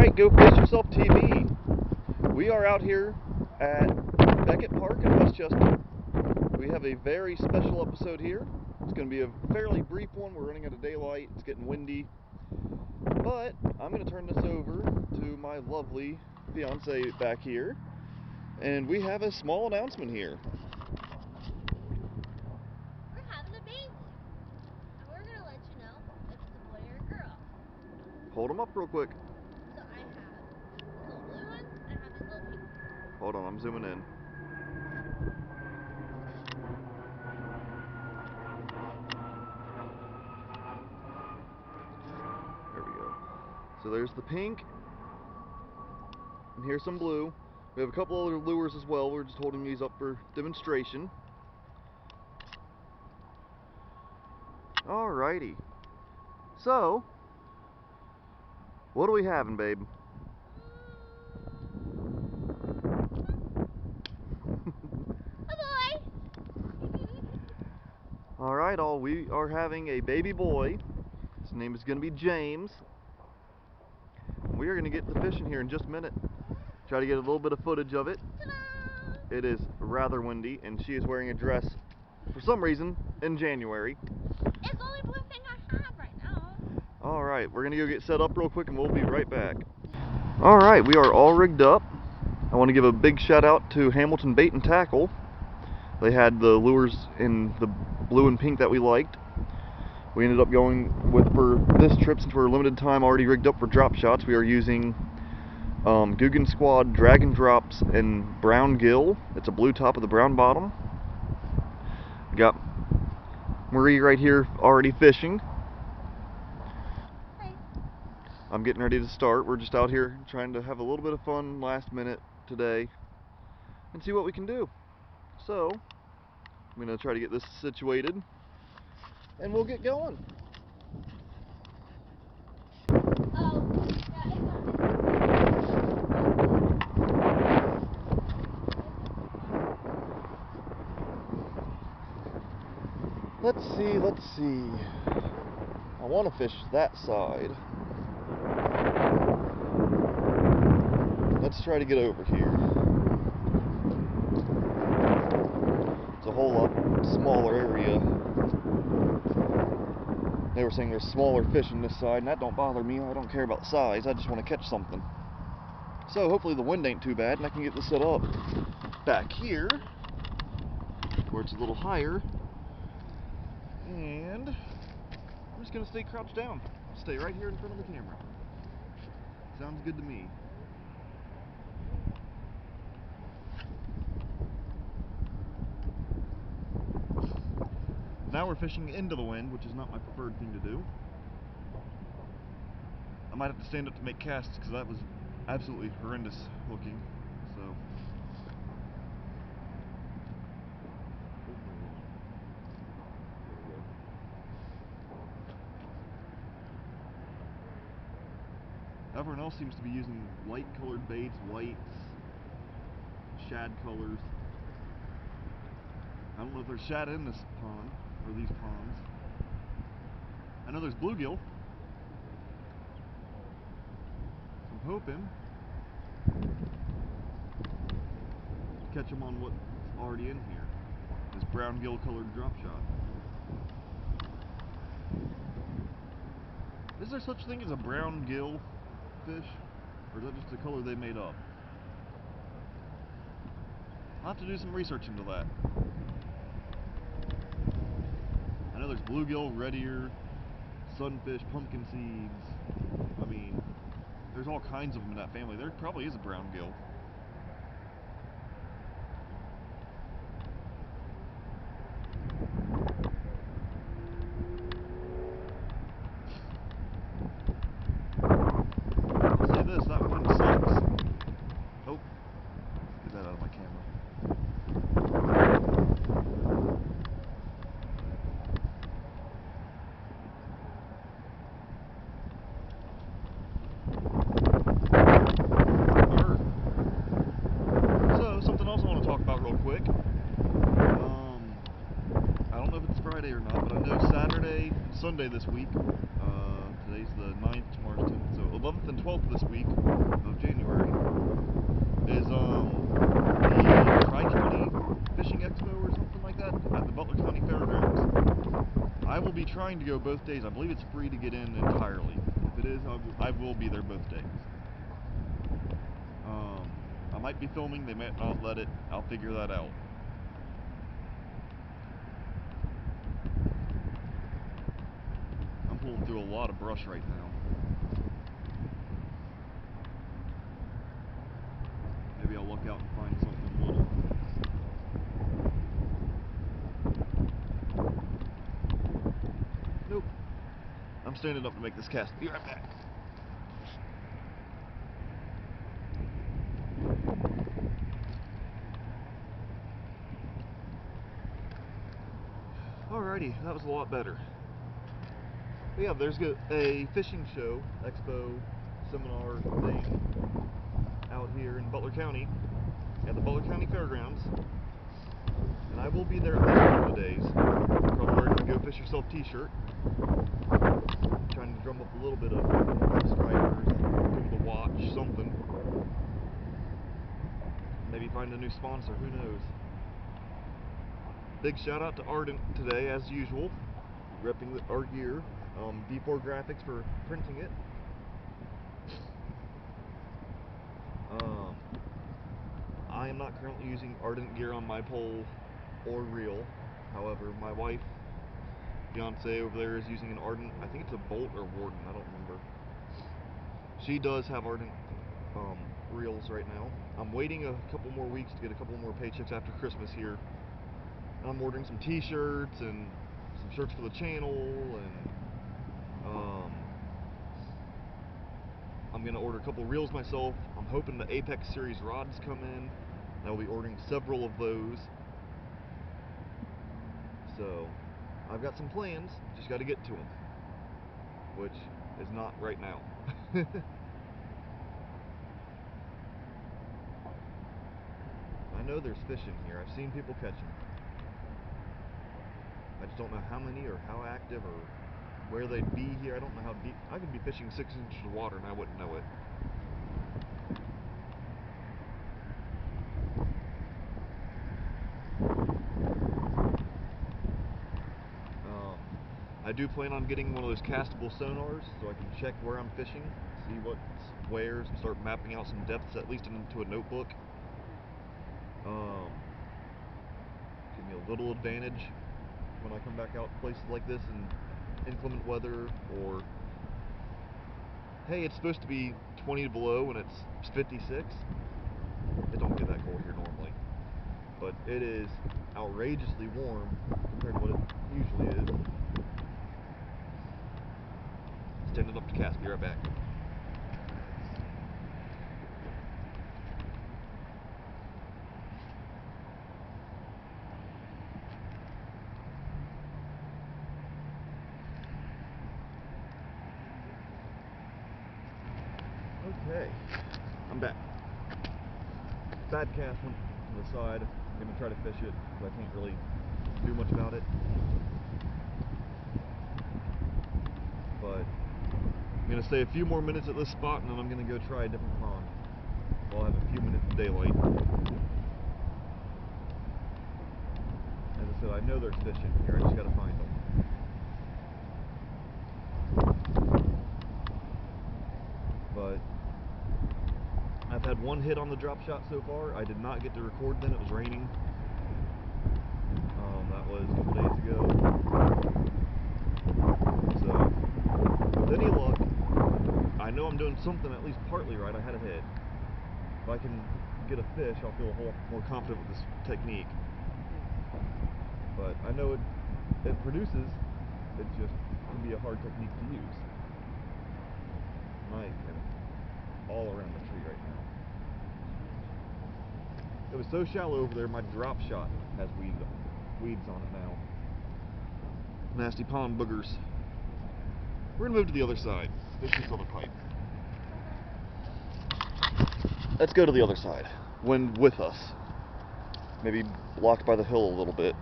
Alright, Go Fish Yourself TV. We are out here at Beckett Park in Westchester. We have a very special episode here. It's going to be a fairly brief one. We're running out of daylight. It's getting windy. But I'm going to turn this over to my lovely fiance back here. And we have a small announcement here. We're having a baby. And we're going to let you know if it's a boy or a girl. Hold them up real quick. So I have this little blue one, and I have this little pink one. Hold on, I'm zooming in. There we go. So there's the pink, and here's some blue. We have a couple other lures as well. We're just holding these up for demonstration. Alrighty. So, what are we having, babe? A boy! Alright, we are having a baby boy. His name is going to be James. We are going to get the fish in here in just a minute. Try to get a little bit of footage of it. Ta-da! It is rather windy, and she is wearing a dress, for some reason, in January. It's the only blue thing I have right now. Alright, we're going to go get set up real quick, and we'll be right back. Alright, we are all rigged up. I want to give a big shout out to Hamilton Bait and Tackle. They had the lures in the blue and pink that we liked. We ended up going with, for this trip, since we're limited time already rigged up for drop shots, we are using Guggen Squad Dragon Drops and Brown Gill. It's a blue top with a brown bottom. We got Marie right here already fishing. Hi. I'm getting ready to start. We're just out here trying to have a little bit of fun last minute today and see what we can do. So, I'm going to try to get this situated and we'll get going. Oh, yeah, it's not. Let's see. I want to fish that side. Let's try to get over here. It's a whole lot smaller area. They were saying there's smaller fish on this side, and that don't bother me. I don't care about size. I just want to catch something. So hopefully the wind ain't too bad, and I can get this set up back here, where it's a little higher. And I'm just going to stay crouched down. Stay right here in front of the camera. Sounds good to me. Now we're fishing into the wind, which is not my preferred thing to do. I might have to stand up to make casts because that was absolutely horrendous looking. So. Everyone else seems to be using light colored baits, whites, shad colors. I don't know if there's shad in this pond, or these ponds. I know there's bluegill. I'm hoping to catch them on what's already in here. This brown gill colored drop shot. Is there such thing as a brown gill fish? Or is that just the color they made up? I'll have to do some research into that. I know there's bluegill, red ear, sunfish, pumpkin seeds. I mean, there's all kinds of them in that family. There probably is a brown gill. I'll say this, that one sucks. Oh, get that out of my camera. Friday or not, but I know Saturday, Sunday this week, today's the 9th, tomorrow's 10th, so 11th and 12th this week of January is the Tri-County Fishing Expo or something like that at the Butler County Fairgrounds. I will be trying to go both days. I believe it's free to get in entirely. If it is, I will be there both days. I might be filming, they might not let it. I'll figure that out. I'm pulling through a lot of brush right now. Maybe I'll look out and find something little. Nope. I'm standing up to make this cast. Be right back. Alrighty, that was a lot better. But yeah, there's a fishing show, expo, seminar thing out here in Butler County at the Butler County Fairgrounds. And I will be there at least a couple of days. Probably wearing a Go Fish Yourself t-shirt. Trying to drum up a little bit of subscribers, people to watch, something. Maybe find a new sponsor, who knows. Big shout out to Ardent today, as usual, repping our gear. D4 Graphics for printing it. I am not currently using Ardent gear on my pole or reel. However, my wife, fiance over there, is using an Ardent, I think it's a Bolt or Warden, I don't remember. She does have Ardent reels right now. I'm waiting a couple more weeks to get a couple more paychecks after Christmas here. I'm ordering some t-shirts and some shirts for the channel, and I'm gonna order a couple reels myself. I'm hoping the Apex Series rods come in. I'll be ordering several of those. So I've got some plans, just got to get to them, which is not right now. I know there's fish in here. I've seen people catch them. I just don't know how many or how active or where they'd be here. I don't know how deep. I could be fishing 6 inches of water and I wouldn't know it. I do plan on getting one of those castable sonars so I can check where I'm fishing, see what's where, and start mapping out some depths, at least into a notebook. Give me a little advantage when I come back out to places like this in inclement weather, or hey, it's supposed to be 20 below and it's 56. It don't get that cold here normally, but it is outrageously warm compared to what it usually is. Standing up to cast, be right back. Okay, I'm back. Bad cast went to the side. I'm going to try to fish it, but I can't really do much about it. But I'm going to stay a few more minutes at this spot, and then I'm going to go try a different pond. I'll have a few minutes of daylight. As I said, I know there's fish in here. I just got to find them. But I've had one hit on the drop shot so far. I did not get to record then. It was raining. That was a couple days ago. So, with any luck, I know I'm doing something at least partly right. I had a hit. If I can get a fish, I'll feel a whole lot more confident with this technique. But I know it produces. It just can be a hard technique to use. I am all around the tree right now. It was so shallow over there, my drop shot has weeds on it now. Nasty pond boogers. We're gonna move to the other side. Fish this other pipe. Let's go to the other side. Wind with us. Maybe blocked by the hill a little bit.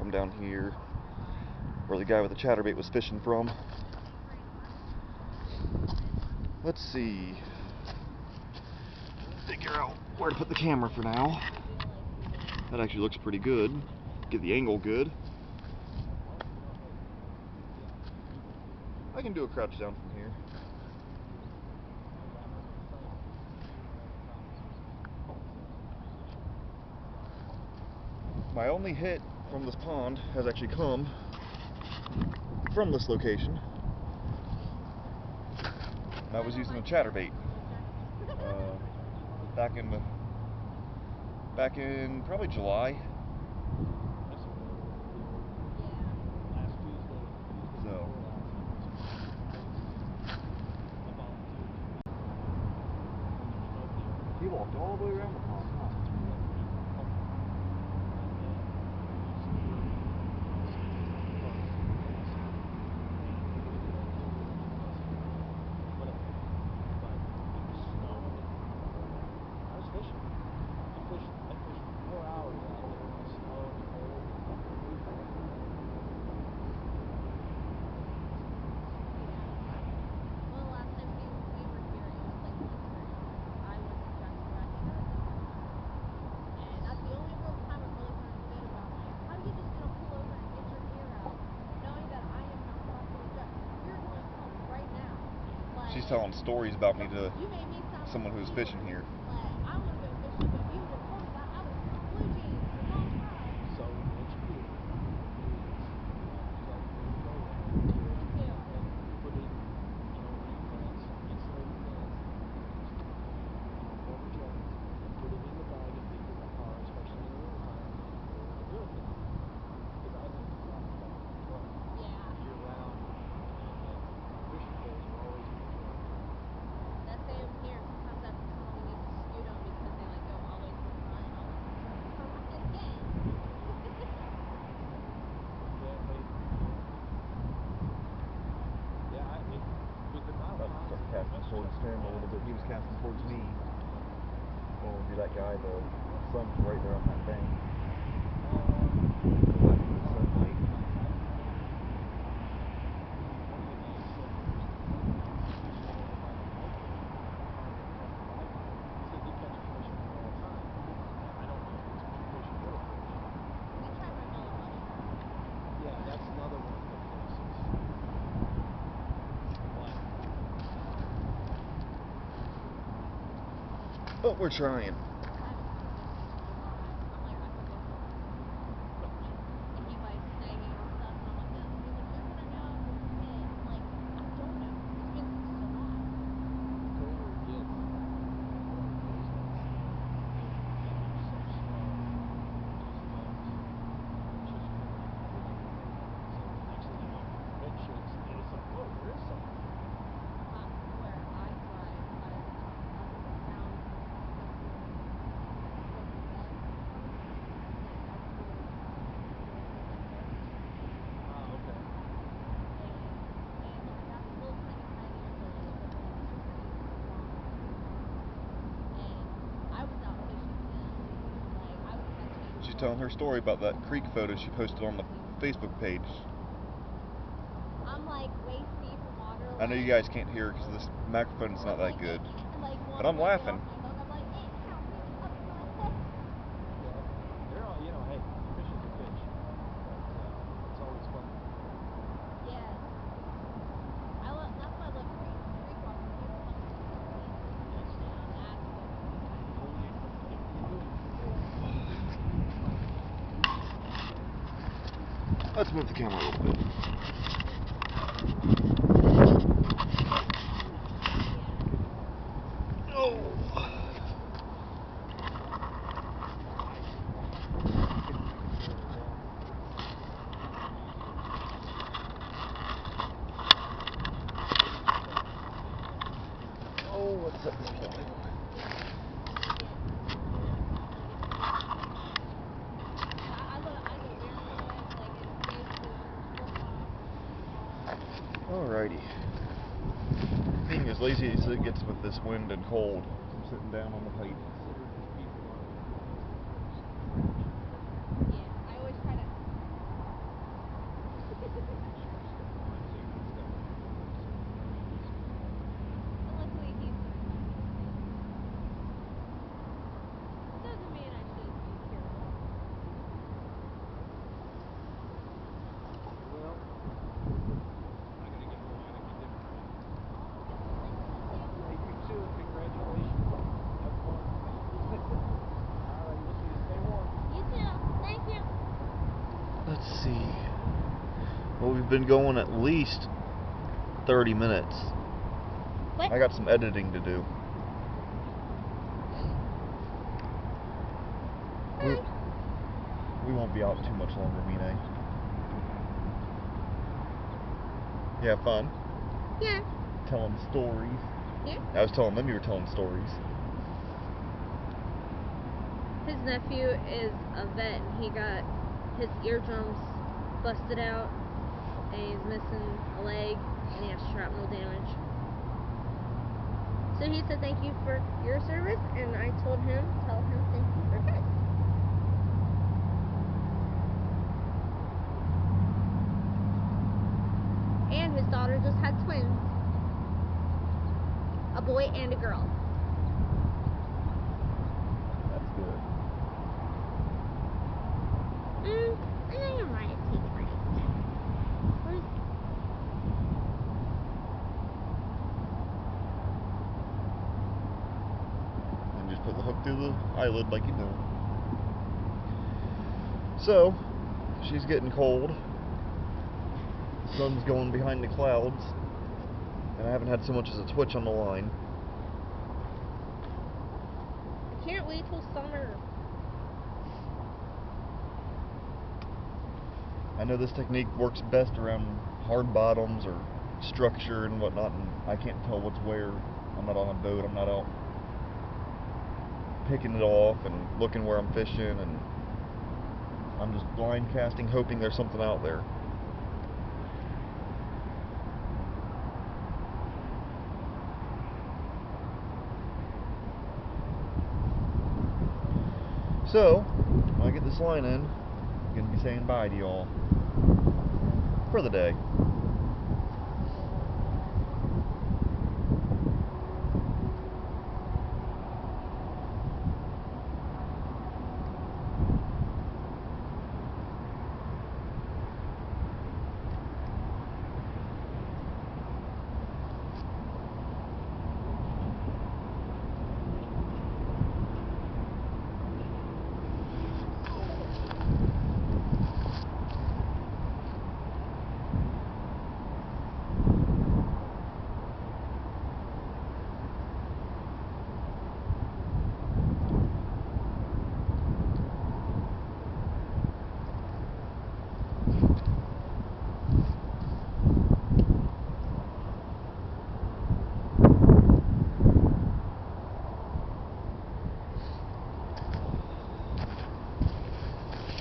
Come down here where the guy with the chatterbait was fishing from. Let's see. Figure out where to put the camera for now. That actually looks pretty good. Get the angle good. I can do a crouch down from here. My only hit from this pond has actually come from this location. I was using a chatterbait back in probably July. So he walked all the way around the pond, huh? She's telling stories about me to someone who's fishing here. Casting towards him a little bit. He was casting towards me. Oh, be that guy. The sun's right there on that bank. Sunlight. But we're trying. She's telling her story about that creek photo she posted on the Facebook page. I'm like waist deep in water. I know you guys can't hear because this microphone's not that good, but I'm laughing. Hey, fish is a fish. It's always fun. Yes. That's why I love creek walking. Let's move the camera a little bit. Oh. Oh, let's set this line. Alrighty. Being as lazy as it gets with this wind and cold, I'm sitting down on the pipe. Yeah, I always try to see. Well, we've been going at least 30 minutes. What? I got some editing to do. We won't be out too much longer, Mine. You have fun? Yeah. Telling stories. Yeah. I was telling them you were telling stories. His nephew is a vet and he got his eardrums busted out and he's missing a leg and he has shrapnel damage. So he said thank you for your service and I told him, tell him thank you for his. And his daughter just had twins. A boy and a girl. That's good. I think I might take a break. And just put the hook through the eyelid like you know. So, she's getting cold. The sun's going behind the clouds. And I haven't had so much as a twitch on the line. I can't wait till summer. I know this technique works best around hard bottoms or structure and whatnot, and I can't tell what's where. I'm not on a boat, I'm not out picking it off and looking where I'm fishing, and I'm just blind casting, hoping there's something out there. So, when I get this line in, I'm going to be saying bye to y'all for the day.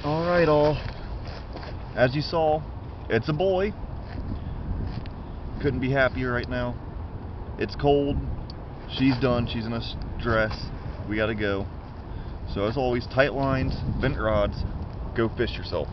Alright all, as you saw, it's a boy. Couldn't be happier right now. It's cold, she's done, she's in a dress, we gotta go. So as always, tight lines, bent rods, go fish yourself.